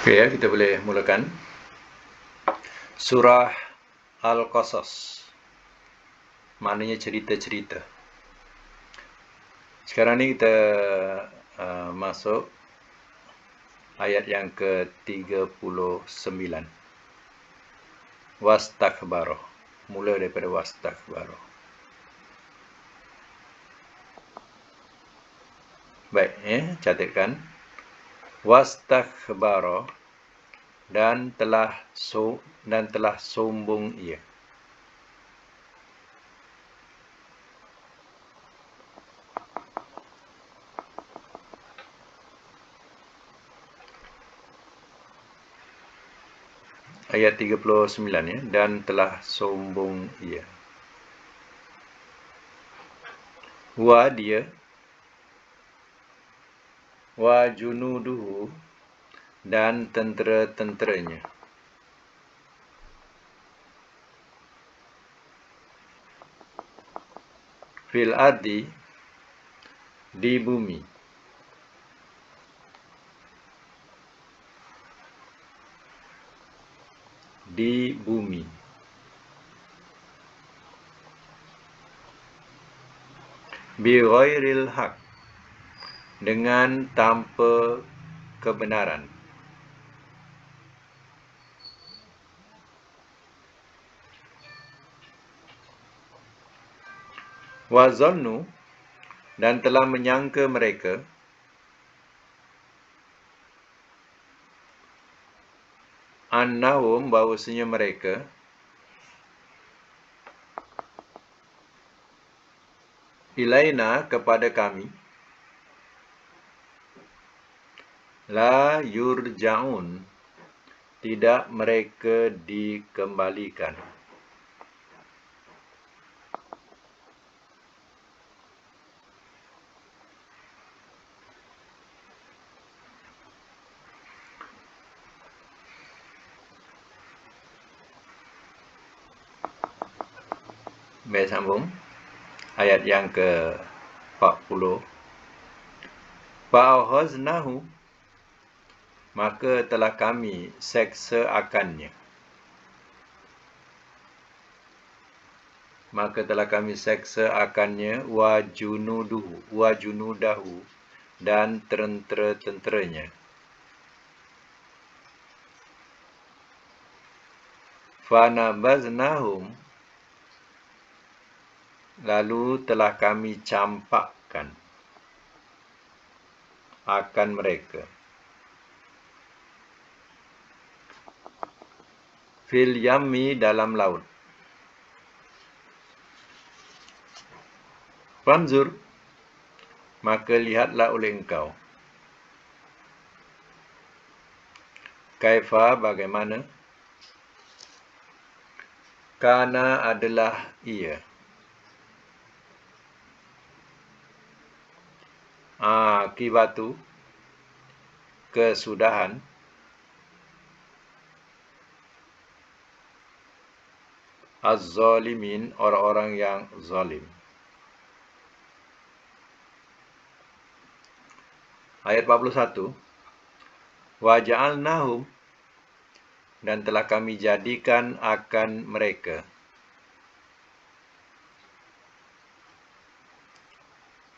Oke ya, kita boleh mulakan. Surah Al-Qasas, maknanya cerita-cerita. Sekarang ni kita masuk ayat yang ke-39. Wastakbaro. Mula daripada wastakbaro. Baik, catatkan. Wastakbaro dan telah sombong ia. Ayat 39 ya, dan telah sombong ia. Wa dia, wa junuduhu dan tentera-tenteranya. Fil ardi, di bumi. Di bumi. Bi ghairil haq, dengan tanpa kebenaran. Wa zannu, dan telah menyangka mereka annahum, bahawasanya mereka ilaina, kepada kami, la yurja'un, tidak mereka dikembalikan. Baik, sambung. Ayat yang ke-40. Fa'akhaznahu, maka telah kami seksa akannya. Maka telah kami seksa akannya wa junudahu dan tentera-tenteranya. Fanabaznahum, lalu telah kami campakkan akan mereka. Fil yammi, dalam laut. Fanzur, maka lihatlah oleh engkau. Kaifa, bagaimana. Kana, adalah ia. Akibatu, kesudahan. Az-zalimin, orang-orang yang zalim. Ayat 41. Wa ja'alnahum, dan telah kami jadikan akan mereka.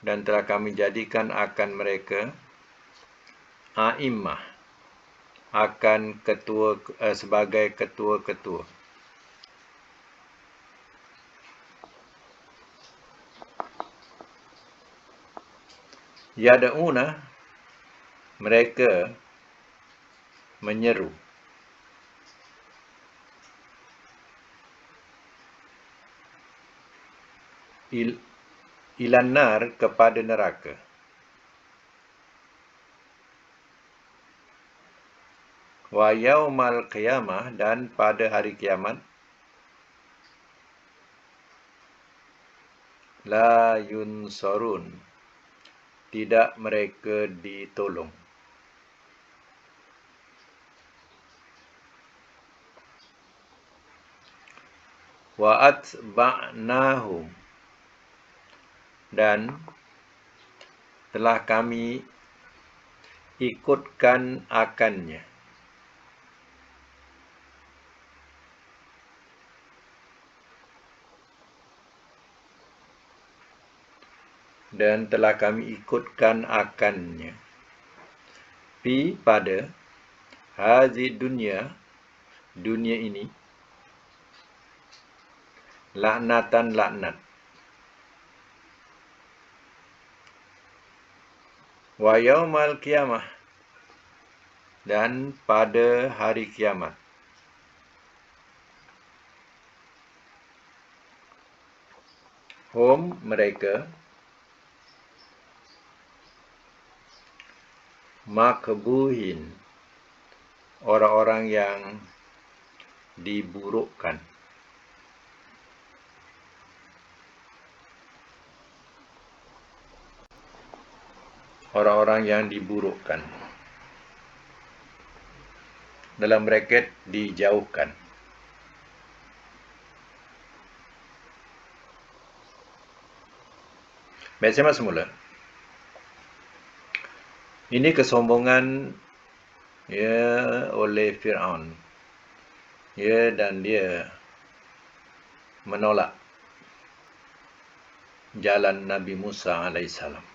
Dan telah kami jadikan akan mereka a'immah, akan ketua, sebagai ketua-ketua. Yada'una, mereka menyeru. Ilanar, kepada neraka. Wa yaumal qiyamah, dan pada hari kiamat. La yunsarun, tidak mereka ditolong. Wa atba'nahum, dan telah kami ikutkan akannya. dan telah kami ikutkan akannya. Fi pada hazi dunia ini, laknatan laknat, wa yaumal qiyamah, dan pada hari kiamat. Hum mereka, makbuhin, orang-orang yang diburukkan. Orang-orang yang diburukkan. Dalam bracket dijauhkan. Baik, saya semula. Ini kesombongan oleh Fir'aun. Dan dia menolak jalan Nabi Musa alaihissalam.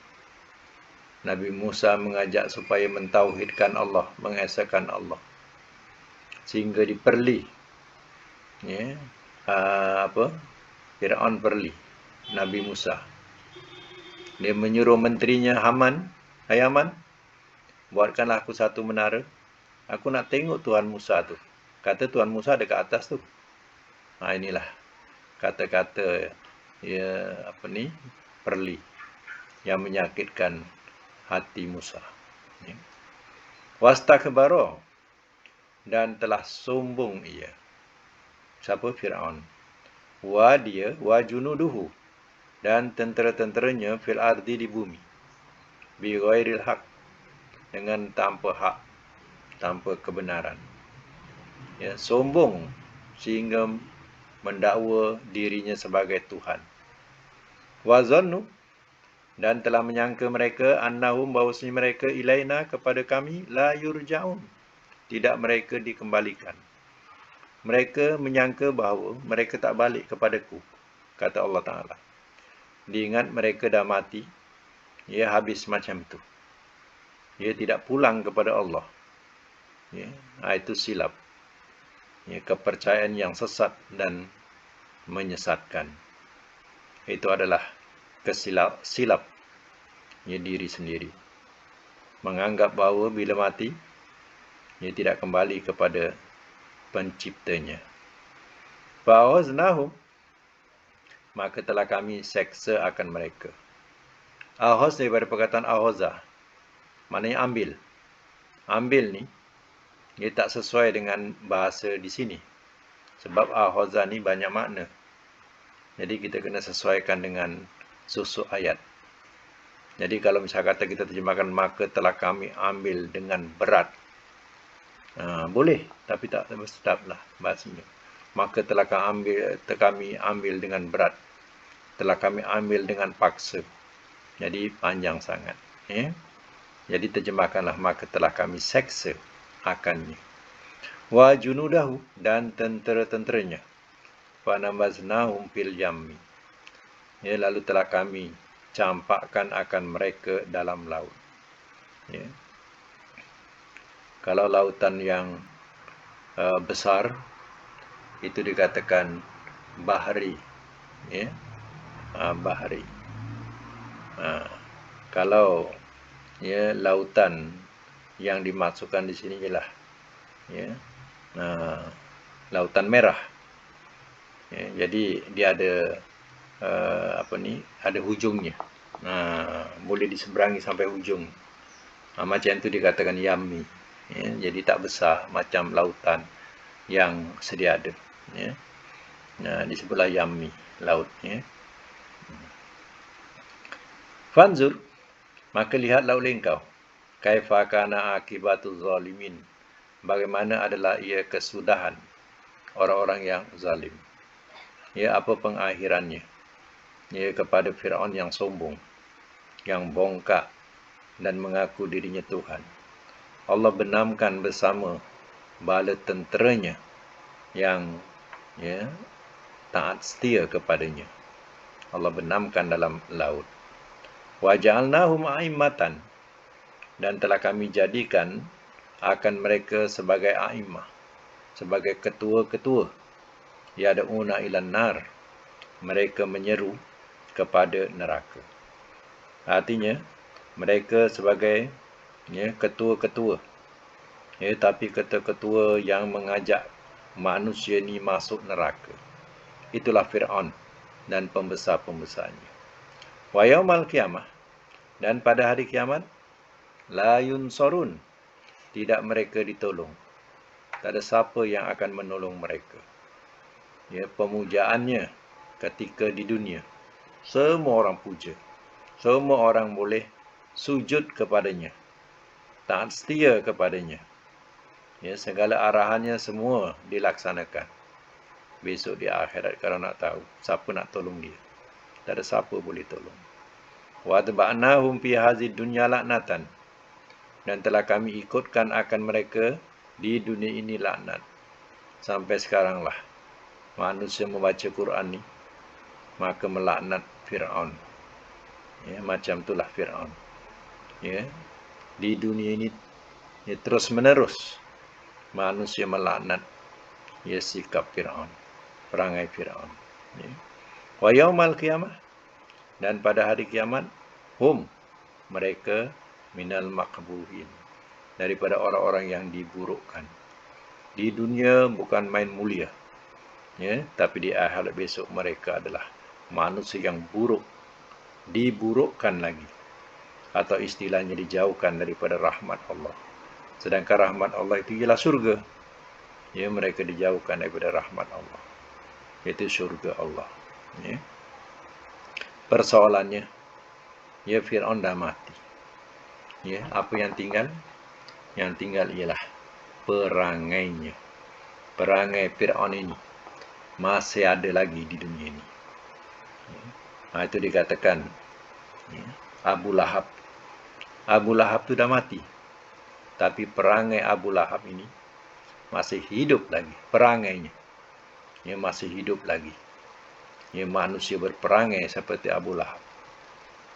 Nabi Musa mengajak supaya mentauhidkan Allah, mengesahkan Allah, sehingga diperli. Fir'aun perli Nabi Musa. Dia menyuruh menterinya Haman, "Hai Haman, buatkanlah aku satu menara. Aku nak tengok Tuhan Musa tu." Kata Tuhan Musa ada kat atas tu. Inilah kata-kata perli yang menyakitkan hati Musa. Wastakbara, dan telah sombong ia. Siapa? Fir'aun. Wa junuduhu, dan tentera-tenteranya fil ardi, di bumi, bi ghairil haq, dengan tanpa hak, tanpa kebenaran. Sombong sehingga mendakwa dirinya sebagai Tuhan. Wa zannu, dan telah menyangka mereka, annahum, bahawasanya mereka, ilaina, kepada kami, la yurja'un, tidak mereka dikembalikan. Mereka menyangka bahawa mereka tak balik kepadaku, kata Allah Ta'ala. Diingat mereka dah mati, habis macam tu. Tidak pulang kepada Allah. Itu silap. Kepercayaan yang sesat dan menyesatkan. Itu adalah silap diri sendiri. Menganggap bahawa bila mati, tidak kembali kepada penciptanya. Fa'aznahum, maka telah kami seksa akan mereka. Ahaz daripada perkataan ahazah, maknanya ambil. Ambil ni, dia tak sesuai dengan bahasa di sini. Sebab ahazah ni banyak makna. Jadi kita kena sesuaikan dengan susuk ayat. Jadi kalau misalnya kata kita terjemahkan, maka telah kami ambil dengan berat. Boleh, tapi tak sedap lah bahasanya. Maka telah kami ambil dengan berat. Telah kami ambil dengan paksa. Jadi panjang sangat. Jadi terjemahkanlah, maka telah kami seksa akannya. Wa junudahu, dan tentera-tenteranya. Fa namaznahum fil yammi, lalu telah kami campakkan akan mereka dalam laut. Kalau lautan yang besar, itu dikatakan bahri. Bahri. Kalau lautan yang dimasukkan di sini ialah lautan merah. Jadi dia ada ada hujungnya. Boleh diseberangi sampai hujung. Macam itu dikatakan yammi. Jadi tak besar macam lautan yang sedia ada. Disebutlah yammi, laut. Fanzur, maka lihatlah oleh engkau, kaifa kana akibatul zalimin, bagaimana adalah ia kesudahan orang-orang yang zalim. Apa pengakhirannya? Kepada Fir'aun yang sombong, yang bongkak dan mengaku dirinya Tuhan. Allah benamkan bersama bala tenteranya yang taat setia kepadanya. Allah benamkan dalam laut. Wa ja'alnahum a'immatan, dan telah kami jadikan akan mereka sebagai a'immah, sebagai ketua-ketua. Yad'una ilan nar, mereka menyeru kepada neraka. Artinya mereka sebagai ketua-ketua, tapi ketua-ketua yang mengajak manusia ni masuk neraka. Itulah Fir'aun dan pembesar-pembesarnya. Wa yaumal qiyamah, dan pada hari kiamat, la yunsorun, tidak mereka ditolong. Tak ada siapa yang akan menolong mereka. Pemujaannya ketika di dunia, semua orang puja, semua orang boleh sujud kepadanya, taat setia kepadanya. Segala arahannya semua dilaksanakan. Besok di akhirat kalau nak tahu, siapa nak tolong dia? Tak ada siapa boleh tolong. Wa taba'nahum fi hazid dunya laknatan, dan telah kami ikutkan akan mereka di dunia ini laknat. Sampai sekarang lah manusia membaca Quran ni, maka melaknat Fir'aun. Macam itulah Fir'aun. Di dunia ini terus menerus manusia melaknat sikap Fir'aun, perangai Fir'aun. Wa yaumal qiyamah, dan pada hari kiamat, hum, mereka minal maqbuhin, daripada orang-orang yang diburukkan. Di dunia bukan main mulia, tapi di akhirat besok mereka adalah manusia yang buruk, diburukkan lagi, atau istilahnya dijauhkan daripada rahmat Allah. Sedangkan rahmat Allah itu ialah surga. Mereka dijauhkan daripada rahmat Allah, iaitu surga Allah. Persoalannya, Fir'aun dah mati. Apa yang tinggal? Yang tinggal ialah perangainya. Perangai Fir'aun ini masih ada lagi di dunia ini. Itu dikatakan Abu Lahab. Abu Lahab itu dah mati, tapi perangai Abu Lahab ini masih hidup lagi. Perangainya masih hidup lagi. Manusia berperangai seperti Abu Lahab.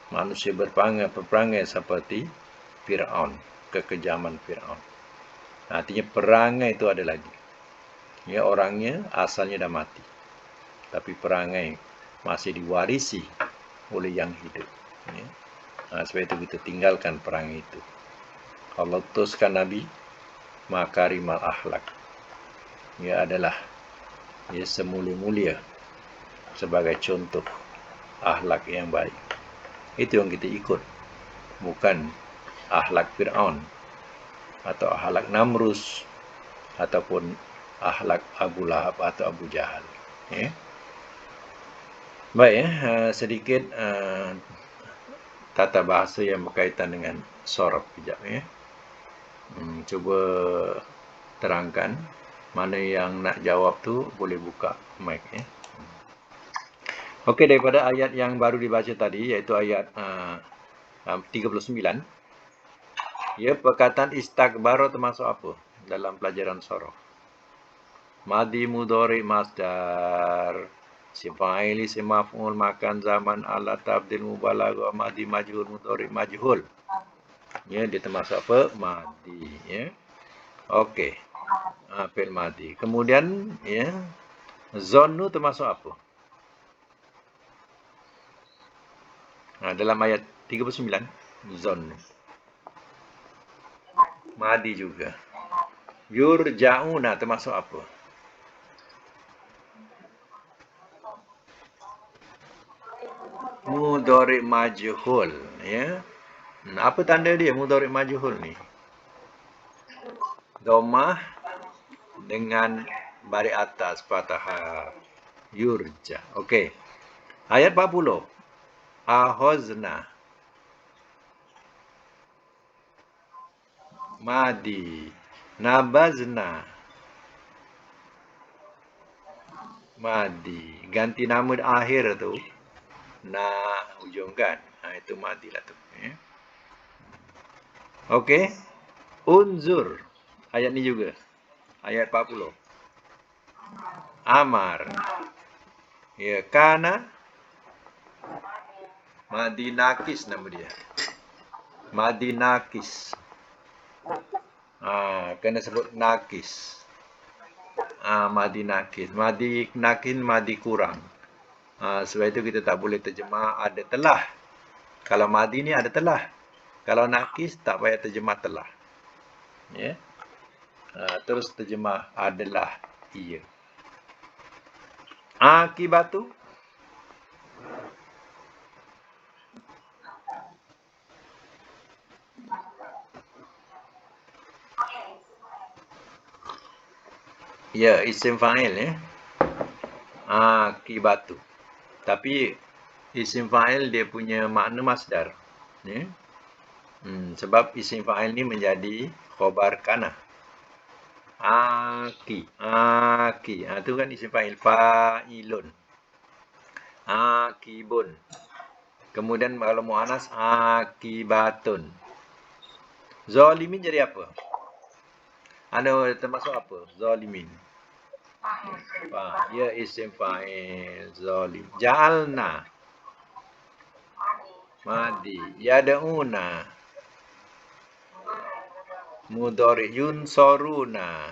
Manusia berperangai seperti Fir'aun, kekejaman Fir'aun. Artinya perangai itu ada lagi. Orangnya asalnya dah mati, tapi perangai masih diwarisi oleh yang hidup. Sebab itu kita tinggalkan perangai itu. Allah utuskan Nabi makarimal akhlak. Adalah semulia-mulia sebagai contoh akhlak yang baik. Itu yang kita ikut, bukan akhlak Fir'aun atau akhlak Namrus ataupun akhlak Abu Lahab atau Abu Jahal. Baik, sedikit tata bahasa yang berkaitan dengan sorab kejap. Cuba terangkan. Mana yang nak jawab tu boleh buka mic. Okey, daripada ayat yang baru dibaca tadi, iaitu ayat 39. Perkataan istakbara termasuk apa dalam pelajaran sorof? Madi mudhari masdar, isim fa'il, isim maf'ul, makan, zaman, alat, tabdil, mubalaghah, madi majhul, mudhari majhul. Dia termasuk apa? Madi. Okey. Fi'il madi. Kemudian zonnu termasuk apa? Dalam ayat 39, zonnu. Madi juga. Yurja'una termasuk apa? Mudhari majhul. Apa tanda dia mudhari majhul ni? Dhammah dengan baris atas fathah. Yurja. Okey. Ayat 40. Ahozna. Madi. Nabazna. Madi. Ganti nama akhir tu. Hujung kan. Itu madi lah tu. Okey. Unzur. Ayat ni juga. Ayat 40. Amar. Kana. Madi nakis nama dia. Madi nakis. Kena sebut nakis. Madi nakis. Madi nakin madi kurang. Sebab itu kita tak boleh terjemah ada telah. Kalau madi ni ada telah. Kalau nakis tak payah terjemah telah. Ya. Terus terjemah adalah ia. Akibatu. Ya, isim fa'il ya. Akibatu. Tapi isim fa'il dia punya makna masdar. Ya. Sebab isim fa'il ni menjadi khobar kana. Aki. Itu kan isim fa'il. Fa'ilun. Akibun. Kemudian kalau mu'anas, akibatun. Zalimin jadi apa? Anda termasuk apa? Zalimin. Ya, isim fa'il. Zalim. Ja'alna. Madi. Yada'una. Mudhari. Yunsoruna.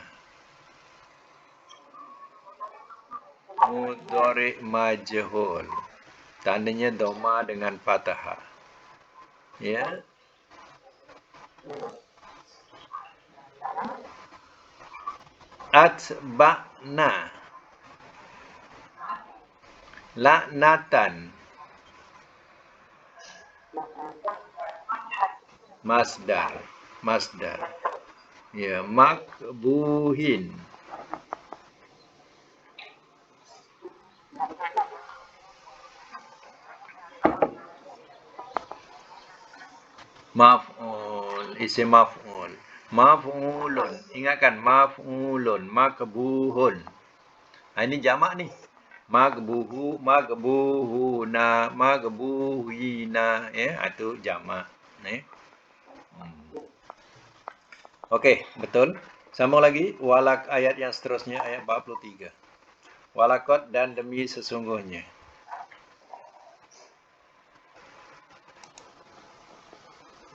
Mudhari majhul. Tandanya doma dengan fathah. Ya. Atba'na. La'natan. Masdar. Ya, makbuhin. Maf'ul, isim maf'ul. Maf'ulun. Ingatkan maf'ulun, makbuhun. Ini jamak ni. Makbuhuna, makbuhina. Ya, itu jamak. Okey, betul. Sambung lagi. Walak ayat yang seterusnya, ayat 43. Walakot dan demi sesungguhnya.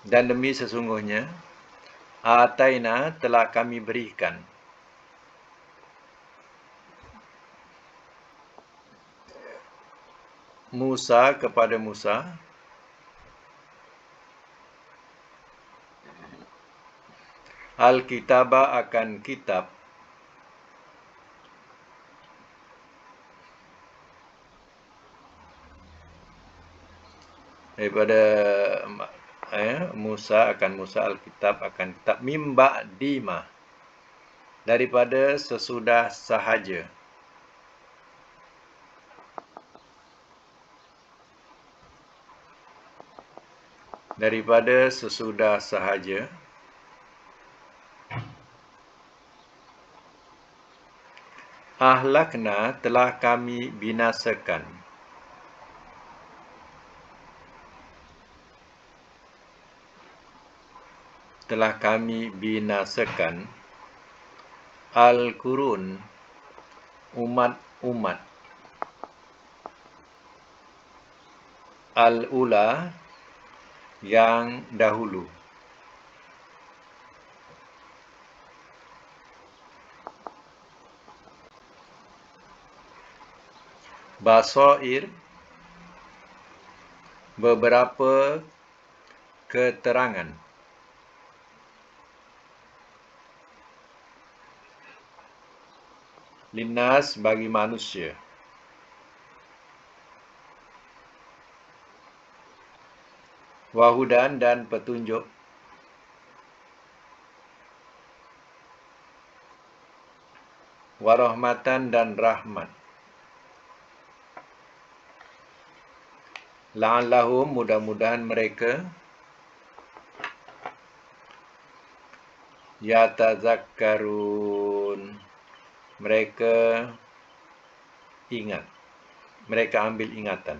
Dan demi sesungguhnya, Ataina telah kami berikan. Musa kepada Musa. Al-Kitaba akan kitab. Daripada Musa akan Musa, Al-Kitab akan kitab. Mimba dima. Daripada sesudah sahaja. Daripada sesudah sahaja. Ahlakna telah kami binasakan. Telah kami binasakan. Al-Qurun. Umat-umat. Al-Ula. Yang dahulu. Basair. Beberapa keterangan. Linnas bagi manusia. Wahudan dan petunjuk. Warahmatan dan rahmat. La'allahum mudah-mudahan mereka yatazakkarun. Mereka ingat. Mereka ambil ingatan.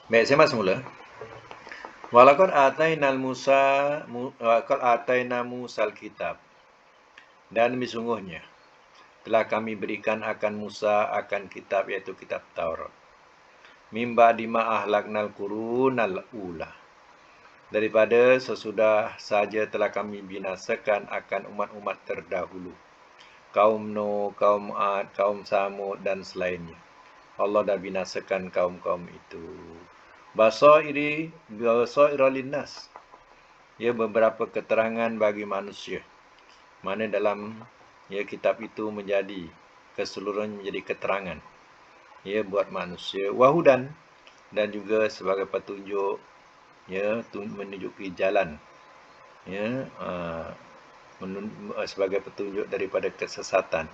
Baik, saya masuk mula. Walaqad ataina Musa al-kitab. Dan sesungguhnya telah kami berikan akan Musa akan kitab, iaitu kitab Taurat. Mimba dima ahlaknal qurunal ula. Daripada sesudah saja telah kami binasakan akan umat-umat terdahulu. Kaum Nuh, kaum Ad, kaum Samud dan selainnya. Allah dah binasakan kaum-kaum itu. Basaira linnas. Ya, beberapa keterangan bagi manusia. Mana dalam kitab itu menjadi keseluruhan menjadi keterangan buat manusia, wahudan, dan juga sebagai petunjuk menunjuki jalan sebagai petunjuk daripada kesesatan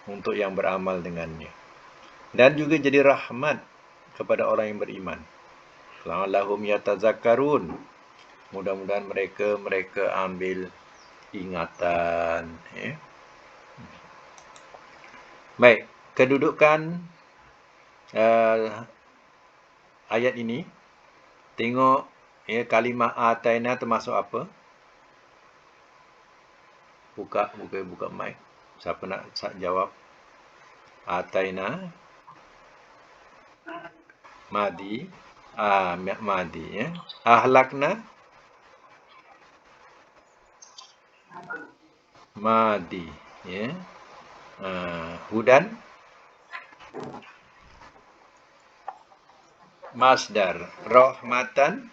untuk yang beramal dengannya, dan juga jadi rahmat kepada orang yang beriman. La'allahum yatazakkarun, mudah-mudahan mereka ambil ingatan. Baik, kedudukan ayat ini, tengok kalimah ataina termasuk apa? Buka mic. Siapa nak jawab? Ataina madi, madi ya. Ahlakna madi ya. Hudan masdar, rahmatan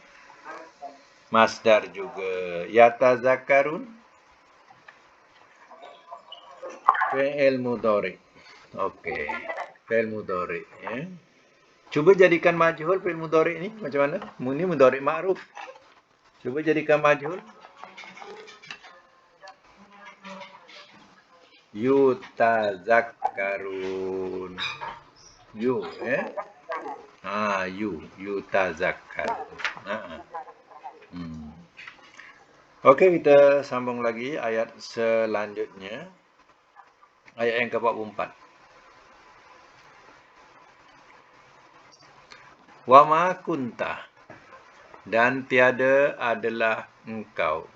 masdar juga. Yatazakkarun fi'il mudhari. Okey, fi'il mudhari ya. Cuba jadikan majhul fi'il mudhari ni macam mana? Ini mudhari ma'ruf. Cuba jadikan majhul. Yutazakkarun. You yutazakkarun. Okey, kita sambung lagi ayat selanjutnya. Ayat yang ke-44. Wa ma kunta, dan tiada adalah engkau.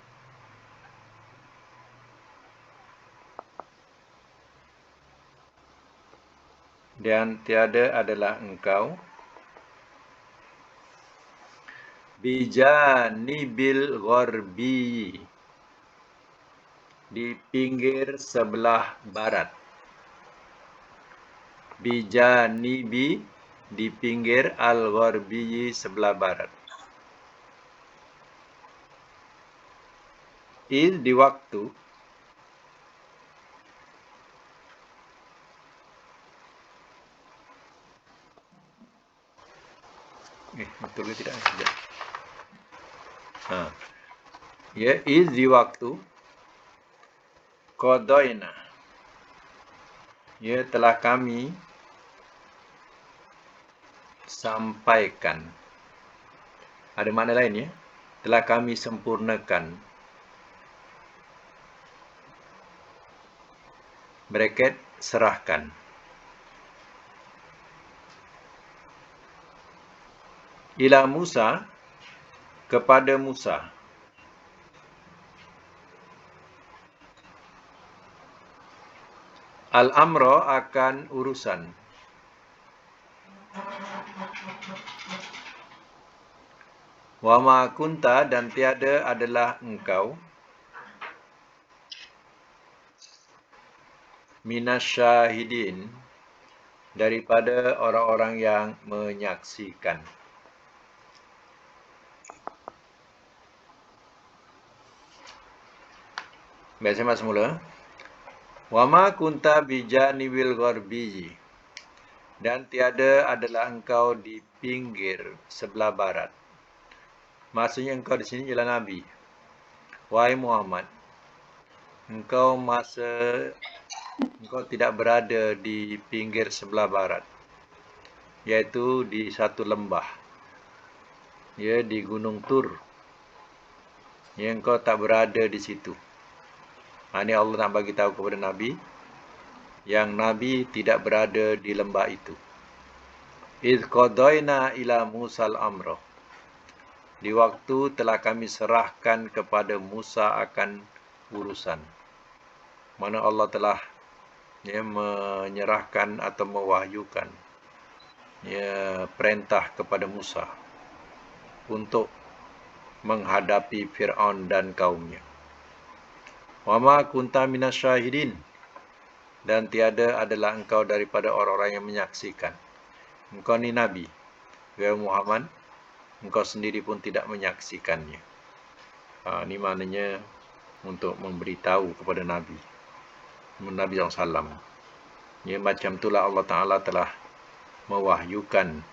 Dan tiada adalah engkau bijanibil gharbi, di pinggir sebelah barat. Bijanibi, di pinggir al-gharbi, sebelah barat. Di waktu. Betul ke tidak? Di waktu. Qadaina, telah kami sampaikan. Ada makna lain telah kami sempurnakan. Bracket serahkan. Ila Musa, kepada Musa. Al-amra, akan urusan. Wa ma kunta, dan tiada adalah engkau. Minasyahidin, daripada orang-orang yang menyaksikan. Biasa mas semula. Wa ma kunta bijanibil gharbi, dan tiada adalah engkau di pinggir sebelah barat. Maksudnya engkau di sini ialah Nabi. Wahai Muhammad, engkau tidak berada di pinggir sebelah barat, iaitu di satu lembah, di Gunung Tur. Engkau tak berada di situ. Ini Allah nak bagi tahu kepada Nabi yang Nabi tidak berada di lembah itu. Iz qadaina ila Musa al-amra, di waktu telah kami serahkan kepada Musa akan urusan. mana Allah telah menyerahkan atau mewahyukan perintah kepada Musa untuk menghadapi Fir'aun dan kaumnya. Wa ma kunta minasyahidin, dan tiada adalah engkau daripada orang-orang yang menyaksikan. Engkau ni Nabi, wahai Muhammad, engkau sendiri pun tidak menyaksikannya. Ini maknanya untuk memberitahu kepada Nabi SAW. Macam itulah Allah Ta'ala telah mewahyukan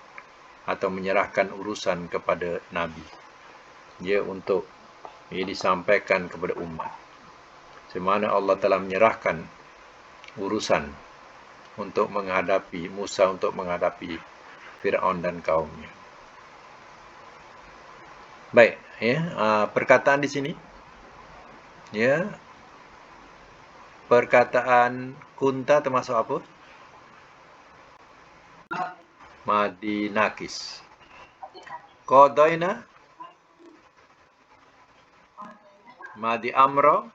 atau menyerahkan urusan kepada Nabi. Untuk disampaikan kepada umat. Semana Allah telah menyerahkan urusan untuk menghadapi Musa, untuk menghadapi Fir'aun dan kaumnya. Baik, perkataan di sini, perkataan kunta termasuk apa? Madi nakis. Qadaina, madi amro,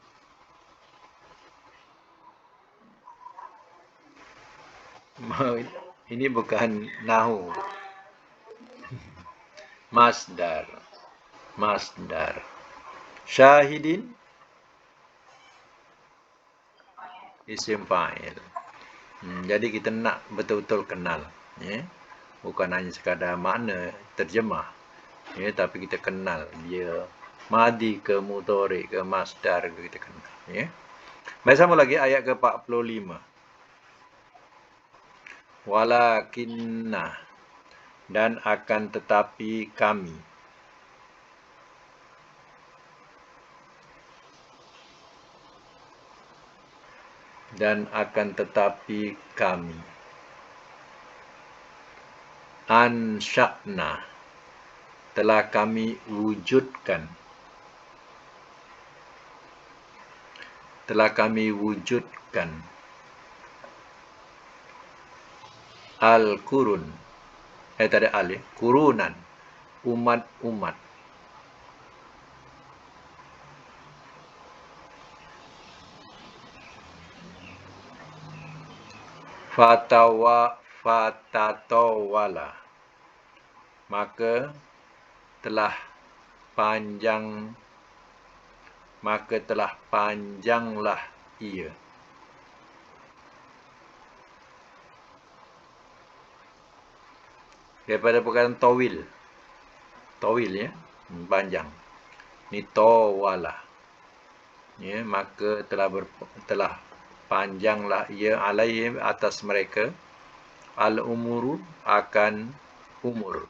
ini bukan nahu. Masdar. Syahidin, isim fa'il. Jadi kita nak betul-betul kenal, bukan hanya sekadar makna terjemah, tapi kita kenal dia madi ke mudhari ke masdar ke, kita kenal. Baik, sama lagi ayat ke-45. Walakinna, dan akan tetapi kami. Dan akan tetapi kami. Ansya'na, telah kami wujudkan. Telah kami wujudkan. Al-Qurun. Tadi al, kurunan. Umat-umat. Fatatawala, maka telah panjanglah ia. Daripada perkataan tawil, panjang. Ni tawala, maka telah panjanglah ia alaihim, atas mereka, al-umuru, akan umur.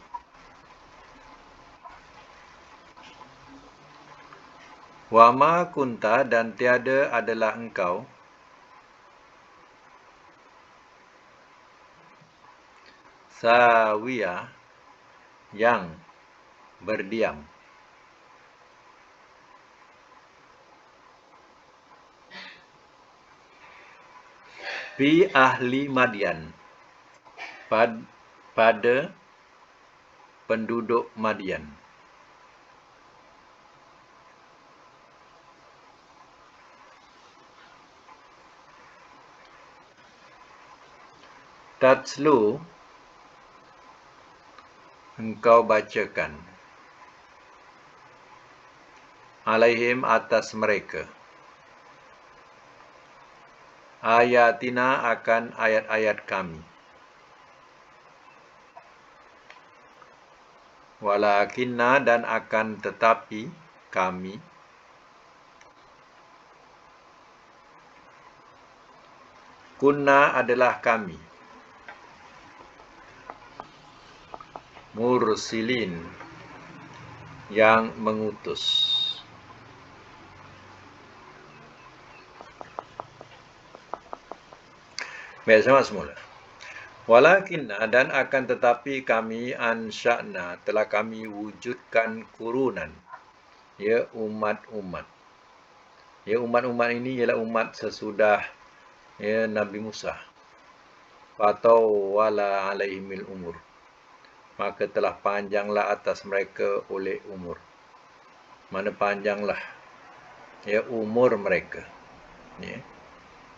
Wa ma kunta, dan tiada adalah engkau, sawiya, yang berdiam. Fi ahli Madian, pada penduduk Madian. Tatslu, engkau bacakan, alaihim, atas mereka, ayatina, akan ayat-ayat kami. Walakinna, dan akan tetapi kami, kunna, adalah kami, mursilin, yang mengutus. Baik, sama semula. Walakinna, dan akan tetapi kami, ansya'na, telah kami wujudkan kurunan, umat-umat. Umat-umat ini ialah umat sesudah Nabi Musa. Fatawala alaihimil umur, maka telah panjanglah atas mereka oleh umur. Mana panjanglah umur mereka.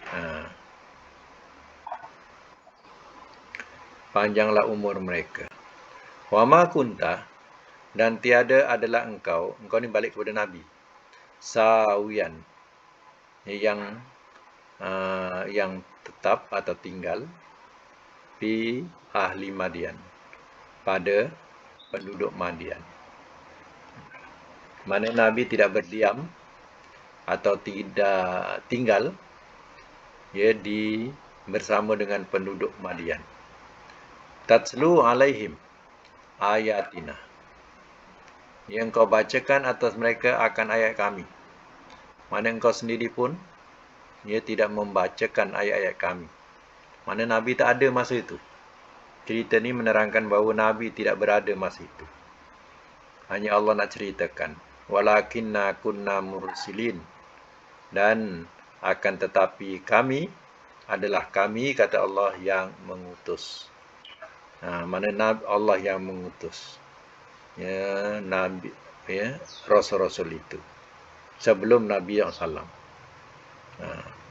Ha, panjanglah umur mereka. Wa ma kunta, dan tiada adalah engkau ni balik kepada Nabi. Sawiyan, yang tetap atau tinggal fi ahli Madian, pada penduduk Madian. Mana Nabi tidak berdiam atau tidak tinggal bersama dengan penduduk Madian. Tatslu alaihim ayatina, yang kau bacakan atas mereka akan ayat kami. Mana engkau sendiri pun tidak membacakan ayat-ayat kami. Mana Nabi tak ada masa itu. Cerita ni menerangkan bahawa Nabi tidak berada masa itu. Hanya Allah nak ceritakan. Walakinna kunna mursilin. Dan akan tetapi kami adalah kami, kata Allah, yang mengutus. Mana Allah yang mengutus Nabi, Rasul-Rasul itu sebelum Nabi SAW.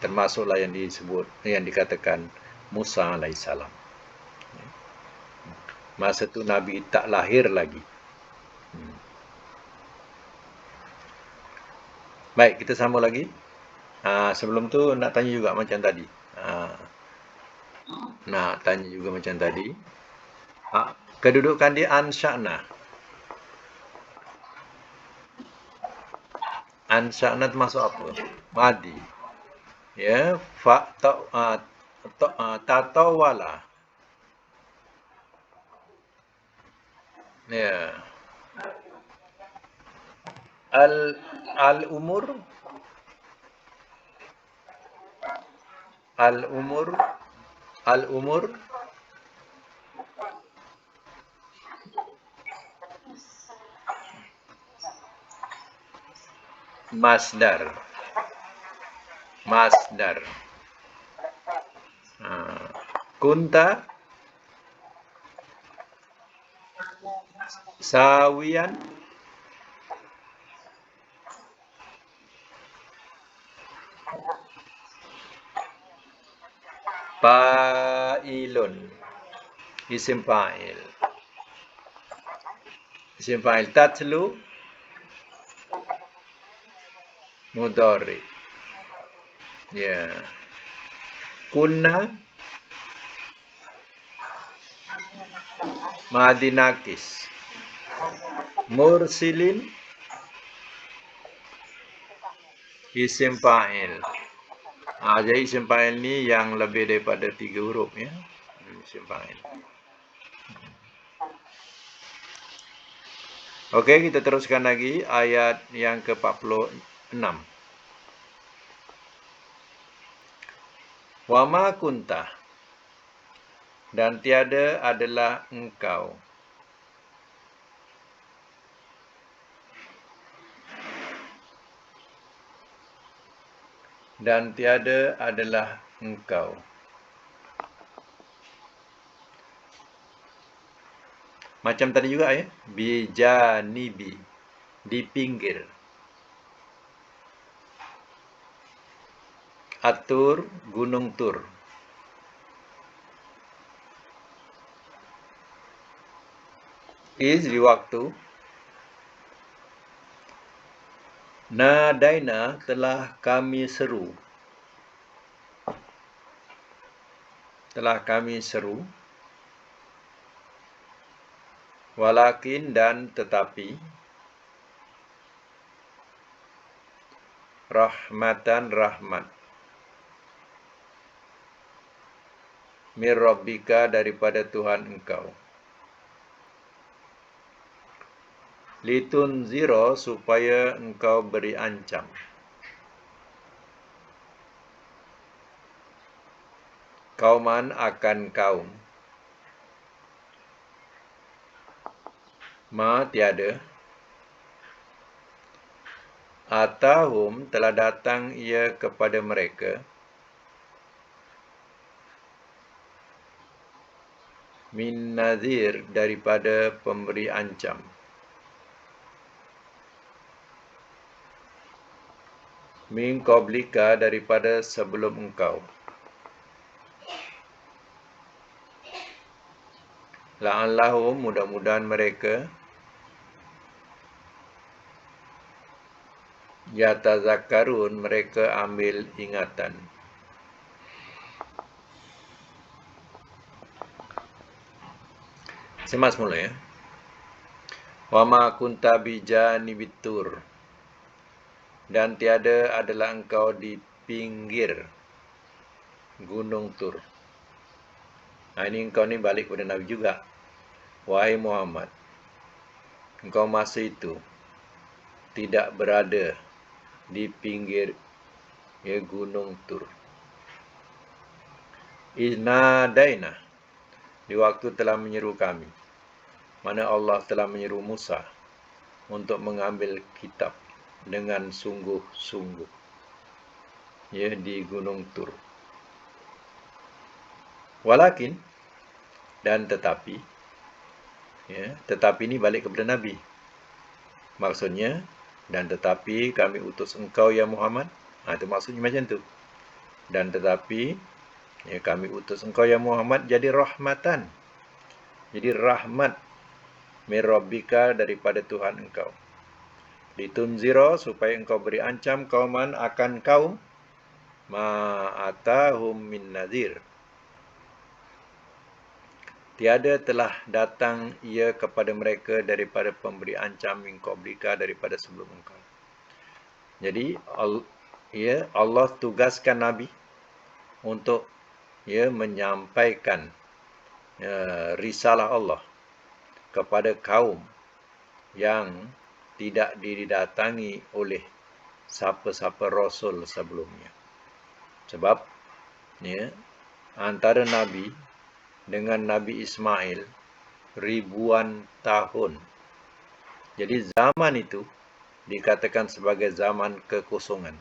Termasuklah yang dikatakan Musa alaihissalam. Masa tu Nabi tak lahir lagi. Baik, kita sambung lagi. Sebelum tu nak tanya juga macam tadi. Kedudukan dia ansya'na. Ansya'na tu masuk apa? Madi. Ya, tatawala. Ya. Al-umur masdar. Kunta sawiyan fa'ilun, isim fa'il. Tatlu mudhari. Ya. Kunna madi nakis. Mursilin isim fa'il. Jadi isim fa'il ni yang lebih daripada 3 huruf, ya. Isim fa'il. Okey, kita teruskan lagi ayat yang ke-46. Wa ma kunta, dan tiada adalah engkau. Dan tiada adalah engkau. Macam tadi juga, ya. Bijanibi, di pinggir. Atur, gunung Tur. Di waktu. Nadaina, telah kami seru. Walakin, dan tetapi. Rahmatan, rahmat. Mir rabbika, daripada Tuhan engkau. Litunziro, supaya engkau beri ancam. Kauman, akan kaum. Ma, tiada. Atahum, telah datang ia kepada mereka. Min nazir, daripada pemberi ancam. min qablika, daripada sebelum engkau. La'allahum, mudah-mudahan mereka, yatazakkarun, mereka ambil ingatan. Semak semula ya. Wa ma kunta bijanibit tur, dan tiada adalah engkau di pinggir gunung Tur. Nah, ini engkau ni balik kepada Nabi juga. Wahai Muhammad, engkau masa itu tidak berada di pinggir gunung Tur. Iznadaina, di waktu telah menyeru kami, mana Allah telah menyeru Musa untuk mengambil kitab dengan sungguh-sungguh di gunung Tur. Walakin, dan tetapi, tetapi ini balik kepada Nabi. Maksudnya, dan tetapi kami utus engkau ya Muhammad. Itu maksudnya macam tu. Dan tetapi kami utus engkau ya Muhammad jadi rahmatan. Jadi rahmat min rabbika, daripada Tuhan engkau. Litunzira, supaya engkau beri ancam kauman, akan kaum, ma'atahum min nadhir, tiada telah datang ia kepada mereka daripada pemberi ancam min qablika, daripada sebelum engkau. Jadi Allah tugaskan Nabi untuk menyampaikan risalah Allah kepada kaum yang tidak didatangi oleh siapa-siapa Rasul sebelumnya. Sebab antara Nabi dengan Nabi Ismail ribuan tahun. Jadi zaman itu dikatakan sebagai zaman kekosongan.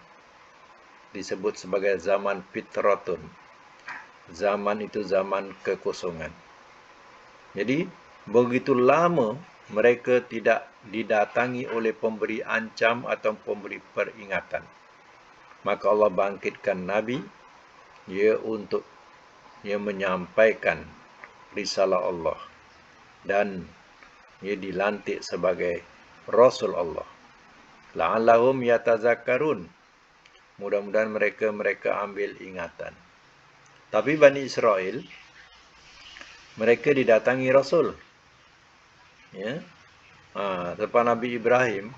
Disebut sebagai zaman fitratun. Zaman itu zaman kekosongan. Jadi begitu lama mereka tidak didatangi oleh pemberi ancam atau pemberi peringatan. Maka Allah bangkitkan Nabi untuk menyampaikan risalah Allah, dan dilantik sebagai Rasul Allah. La'allahum yatazakkarun, mudah-mudahan mereka ambil ingatan. Tapi Bani Israel, mereka didatangi Rasul. Selepas Nabi Ibrahim,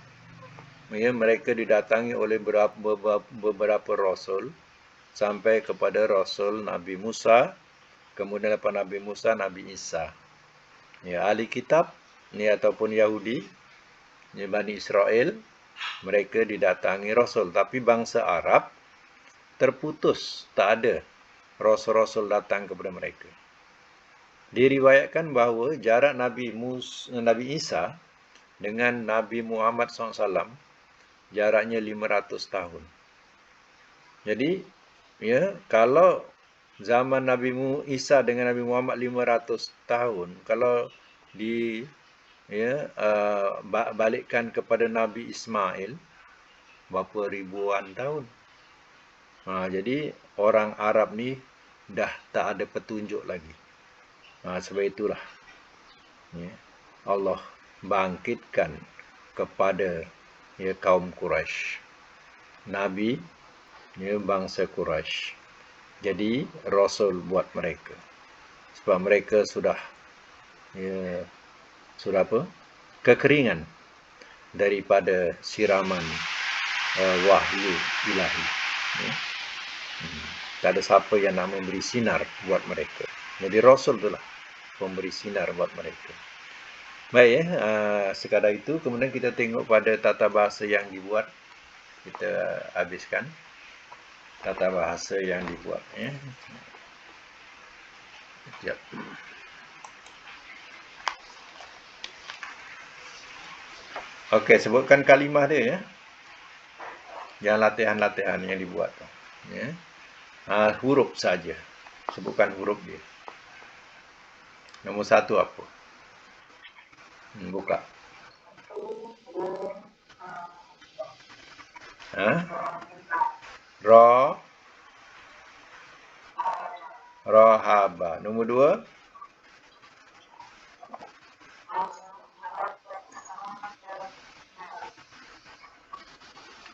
mereka didatangi oleh beberapa Rasul, sampai kepada Rasul Nabi Musa, kemudian lepas Nabi Musa, Nabi Isa. Ahli kitab ataupun Yahudi, Bani Israel, mereka didatangi Rasul. Tapi bangsa Arab terputus, tak ada Rasul-Rasul datang kepada mereka. Diriwayatkan bahawa jarak Nabi Isa dengan Nabi Muhammad SAW jaraknya 500 tahun. Jadi kalau zaman Nabi Isa dengan Nabi Muhammad 500 tahun, kalau balikkan kepada Nabi Ismail, berapa ribuan tahun. Jadi orang Arab ni dah tak ada petunjuk lagi. Sebab itulah Allah bangkitkan kepada kaum Quraisy, Nabi bangsa Quraisy jadi Rasul buat mereka. Sebab mereka sudah kekeringan daripada siraman wahyu ilahi. Tak ada siapa yang nak memberi sinar buat mereka. Jadi Rasul itulah pemberi sinar buat mereka. Baik, sekadar itu. Kemudian kita tengok pada tata bahasa yang dibuat. Kita habiskan tata bahasa yang dibuat. Sekejap. Okey, sebutkan kalimah dia yang latihan-latihan yang dibuat. Huruf saja. Sebutkan huruf dia. Nombor 1 apa? Buka. Ra. Rahaba. Nombor 2.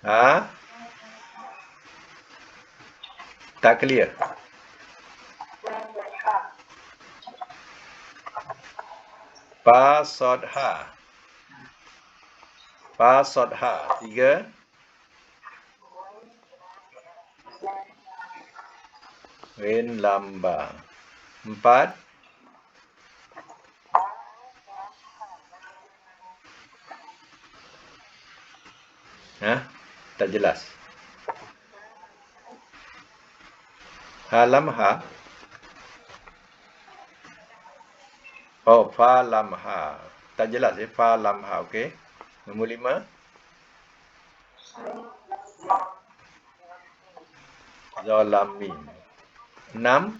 Ha? Tak clear. Pa sod ha. Pa sod ha. 3. Rin lambang. 4. Ha? Tak jelas. Ha lam ha. Oh, fa lam ha. Tak jelas fa lam ha. Okey. Nombor 5. Zalamin. 6.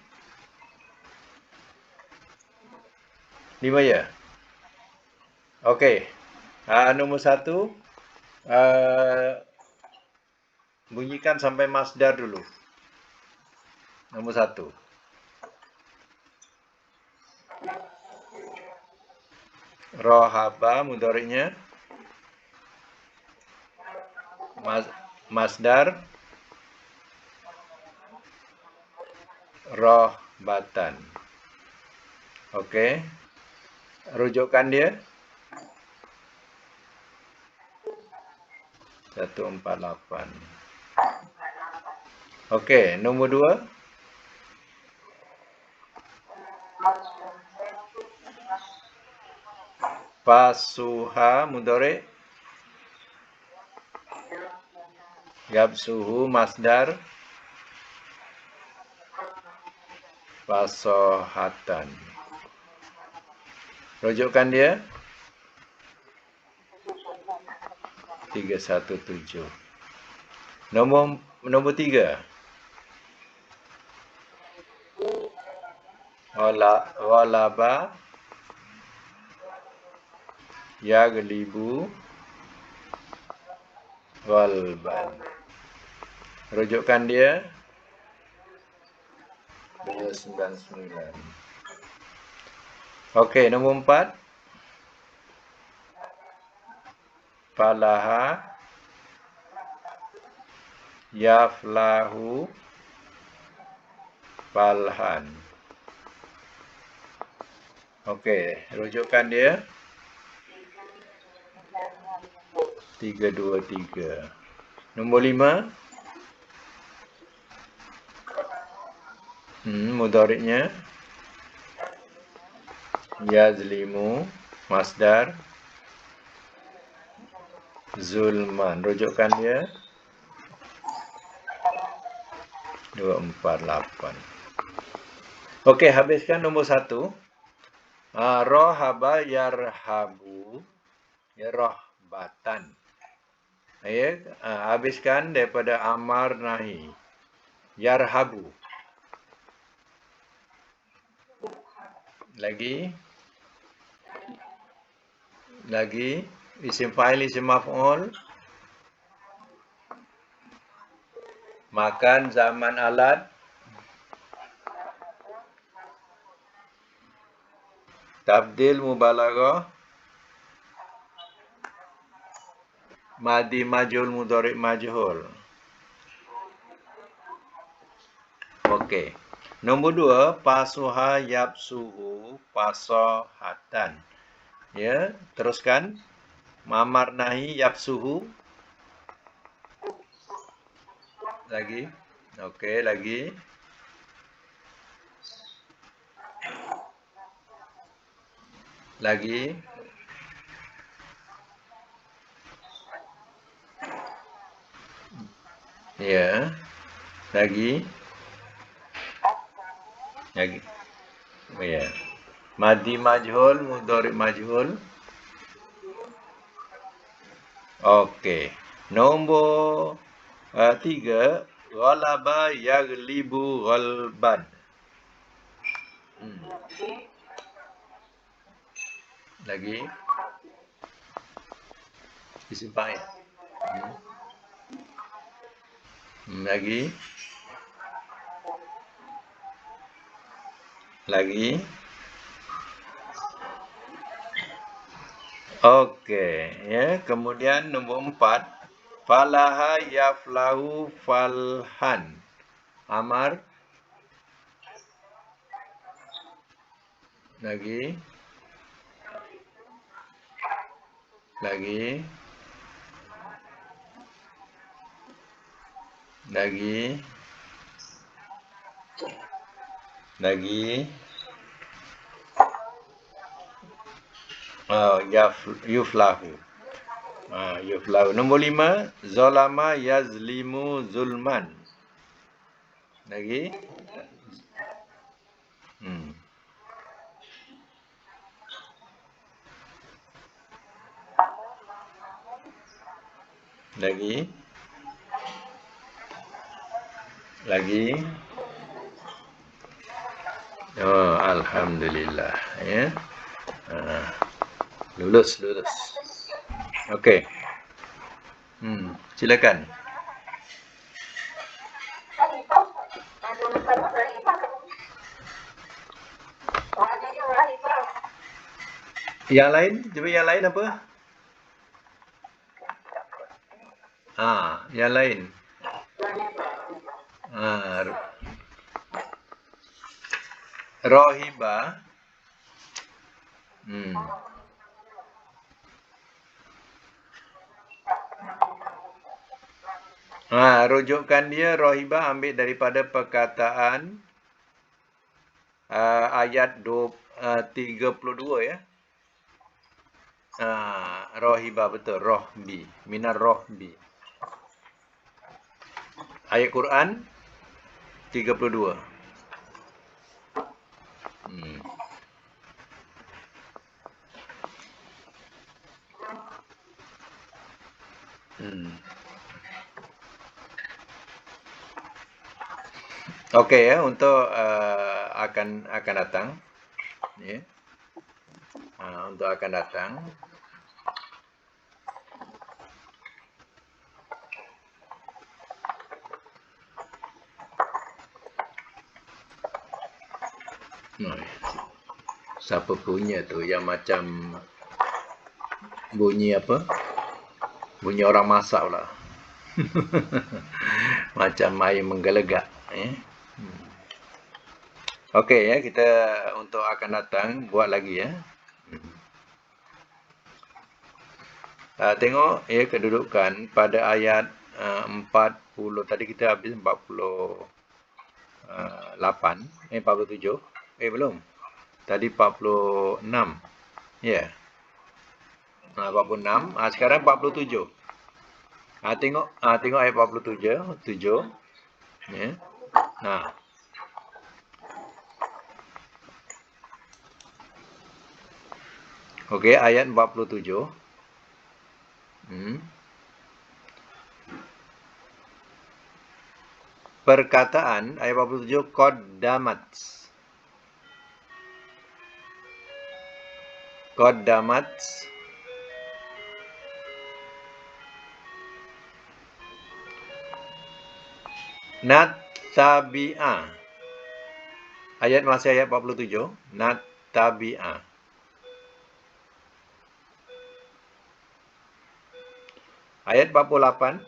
5 ya. Okey. Nombor 1. Bunyikan sampai masdar dulu. Nombor 1. Rohaba mudhari'nya. Masdar. Rohbatan. Okey. Rujukan dia. 148. Okey, nombor 2. Pasuha mudhari'. Yabsuhu masdar. Pasohatan. Rujukan dia 317. Nombor 3. Walaba yaglibu walban. Rujukan dia 299. Okey, nombor 4. Falaha yaflahu falhan. Okey, rujukan dia 323. Nombor 5. Mudhari'nya yazlimu masdar zulman. Rujukan dia 248. Okey, habiskan nombor 1. Rohaba yarhabu rohbatan. Ya, habiskan daripada amar nahi. Yarhabu. Lagi isim fa'il, isim maf'ul. Makan, zaman, alat. Tabdil, mubalaghah. Madi majhul, mudhari' majhul. Okey. Nombor 2, pasuha yabsuhu pasohatan. Ya, teruskan. Mamar nahi yabsuhu. Lagi. Okey, lagi. Lagi. Ya. Lagi. Ya. Madi majhul, mudhari' majhul. Okey. Nombor 3, ghalaba yaglibu ghalban. Lagi. Isim fa'il. Lagi. Lagi. Okey, ya. Kemudian nombor 4. Falaha yaflahu falhan. Amar. Lagi. Lagi. Lagi. Lagi. Yuflahu. Yuflahu. Nombor 5. Zolama yazlimu zulman. Lagi. Hmm. Lagi. Lagi. Oh, alhamdulillah, ya. Lulus. Okey. Silakan. Yang lain, cuba yang lain apa? Yang lain. Rohiba. Rujukan dia rohiba ambil daripada perkataan ayat 32 ya. Rohiba betul, rohbi, minar rohbi. Ayat Quran 32. Okey ya, untuk akan datang ya. Untuk akan datang. Siapa punya tu yang macam bunyi apa? Bunyi orang masak pula. Macam air menggelegak. Okey ya, kita untuk akan datang buat lagi ya. Tengok ya kedudukan pada ayat 40. Tadi kita habis 48. 47. Belum. Tadi 46. Ya. 46. Sekarang 47. Tengok ayat 47. 7. Ya. Okey, ayat 47. Perkataan ayat 47 qaddamat. Qaddamat. Natabi'a. Ayat masih ayat 47. Natabi'a. Ayat 48.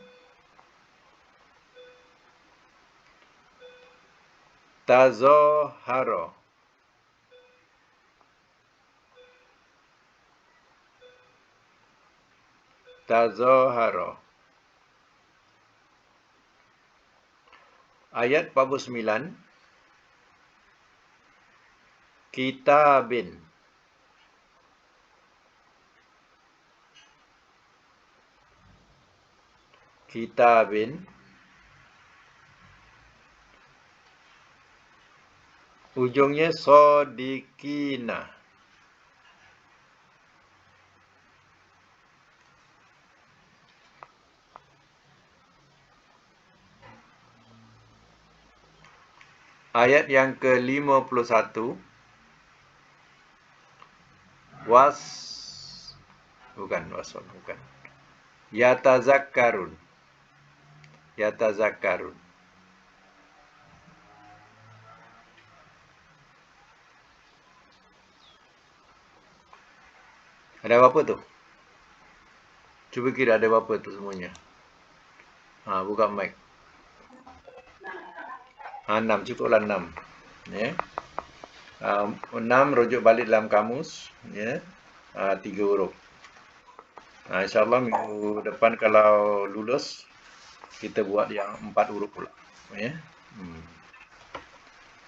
Tazoharo. Ayat 49. Kitabin. Ujungnya sodikina. Ayat yang ke-51. Bukan. Yatazakkarun. Yatazakkarun. Ada berapa tu? Cuba kira ada berapa tu semuanya. Buka mic. 6, cukuplah 6. Ya. 6 rujuk balik dalam kamus, ya. 3 huruf. InsyaAllah minggu depan kalau lulus, kita buat yang 4 huruf pula. Ya.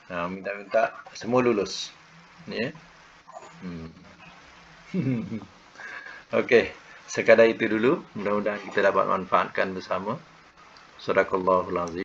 Minta-minta semua lulus. Ya. Okey, sekadar itu dulu. Mudah-mudahan kita dapat manfaatkan bersama. Sadaqallahul azim.